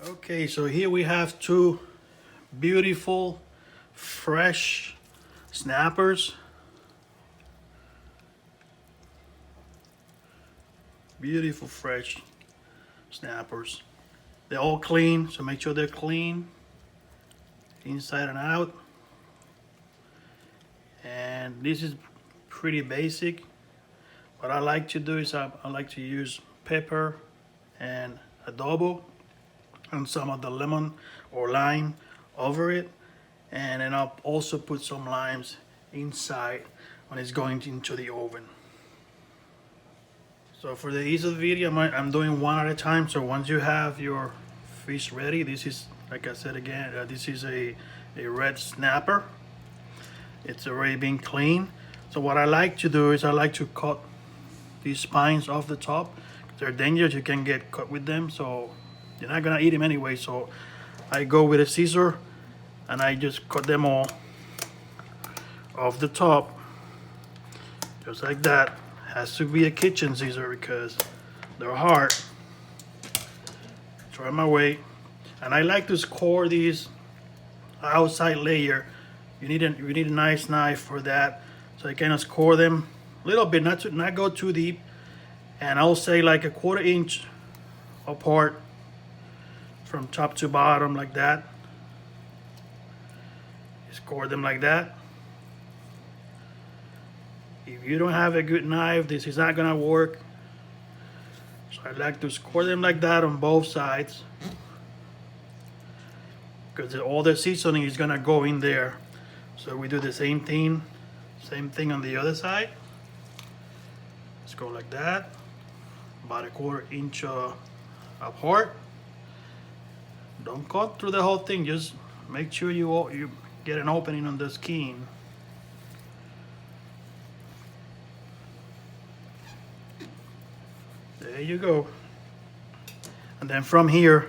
Okay, so here we have two beautiful, fresh snappers. Beautiful, fresh snappers. They're all clean, so make sure they're clean inside and out. And this is pretty basic. What I like to do is I like to use pepper and adobo and some of the lemon or lime over it, and then I'll also put some limes inside when it's going into the oven. So for the ease of the video, I'm doing one at a time. So once you have your fish ready, this is, like I said again, this is a red snapper. It's already been cleaned. So what I like to do is I like to cut these spines off the top. They're dangerous, you can get cut with them, so you're not gonna eat them anyway. So I go with a scissor and I just cut them all off the top, just like that. Has to be a kitchen scissor because they're hard. Try my way. And I like to score these outside layer. You need a nice knife for that. So I kind of score them a little bit, not go too deep. And I'll say like a 1/4 inch apart from top to bottom, like that. Score them like that. If you don't have a good knife, this is not gonna work. So I like to score them like that on both sides, because all the seasoning is gonna go in there. So we do the same thing on the other side. Let's go like that, about a 1/4 inch apart. Don't cut through the whole thing, just make sure you get an opening on the skin. There you go. And then from here,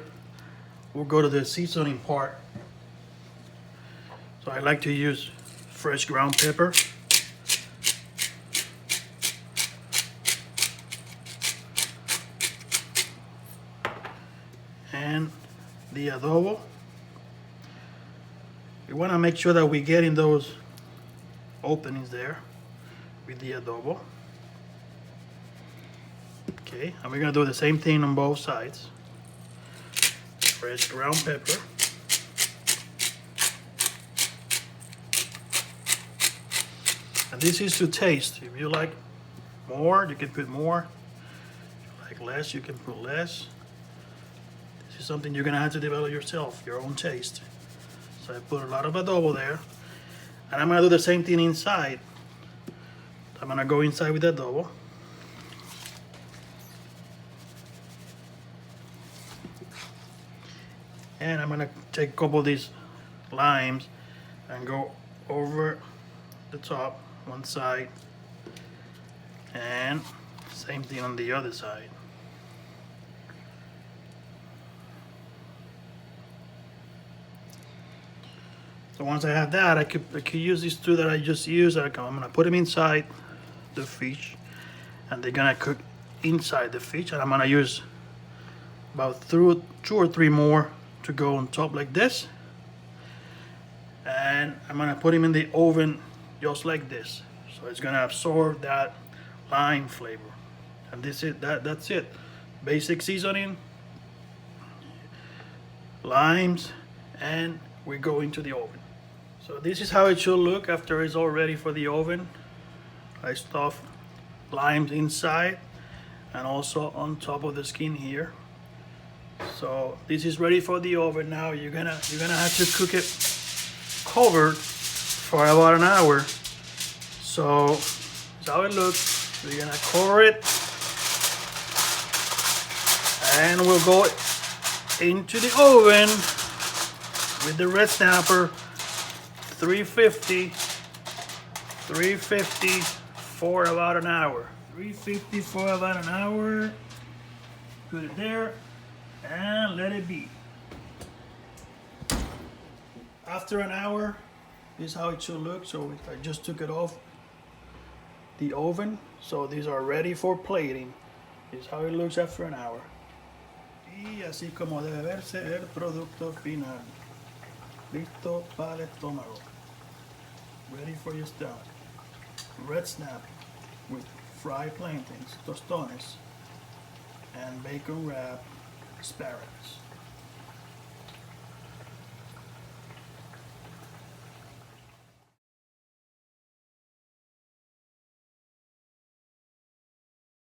we'll go to the seasoning part. So I like to use fresh ground pepper. And the adobo. We want to make sure that we get in those openings there with the adobo. Okay, and we're gonna do the same thing on both sides. Fresh ground pepper. And this is to taste. If you like more, you can put more. If you like less, you can put less. This is something you're gonna have to develop yourself, your own taste. So I put a lot of adobo there. And I'm gonna do the same thing inside. I'm gonna go inside with adobo. And I'm gonna take a couple of these limes and go over the top, one side, and same thing on the other side. So once I have that, I could use these two that I just used. I'm gonna put them inside the fish, and they're gonna cook inside the fish. And I'm gonna use about 2 or 3 more to go on top like this, and I'm gonna put him in the oven just like this, so it's gonna absorb that lime flavor. And that's it. Basic seasoning, limes, and we go into the oven. So this is how it should look after it's all ready for the oven. I stuff limes inside and also on top of the skin here. So this is ready for the oven now. You're gonna have to cook it covered for about an hour. So that's how it looks. We're gonna cover it, and we'll go into the oven with the red snapper. 350 for about an hour. 350 for about an hour. Put it there and let it be. After an hour, this is how it should look. So I just took it off the oven, so these are ready for plating. This is how it looks after an hour. Y así como debe verse el producto final. Listo para el estómago. Ready for your stomach. Red snap with fried plantains, tostones, and bacon wrapped asparagus.